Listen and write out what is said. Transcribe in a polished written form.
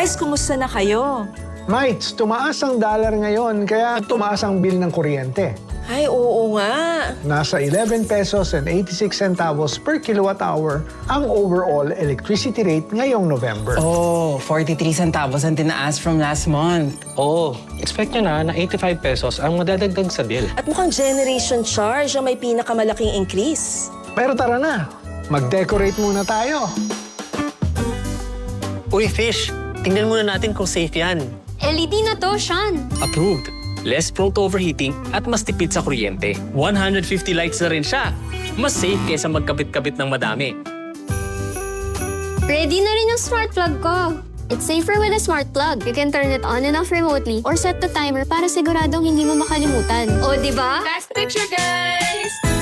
Guys, kumusta na kayo? Mites, tumaas ang dollar ngayon, kaya tumaas ang bill ng kuryente. Ay, oo nga. Nasa 11 pesos and 86 centavos per kilowatt hour ang overall electricity rate ngayong November. Oh, 43 centavos ang tinaas from last month. Oo, expect nyo na 85 pesos ang madadagdag sa bill. At mukhang generation charge ang may pinakamalaking increase. Pero tara na, mag-decorate muna tayo. Uy, Fish, tingnan muna natin kung safe yan. LED na to, Sean. Approved. Less prone to overheating at mas tipid sa kuryente. 150 lights na rin siya. Mas safe kaysa magkabit-kabit ng madami. Ready na rin yung smart plug ko. It's safer with a smart plug. You can turn it on and off remotely or set the timer para siguradong hindi mo makalimutan. O, di ba? Last picture, guys!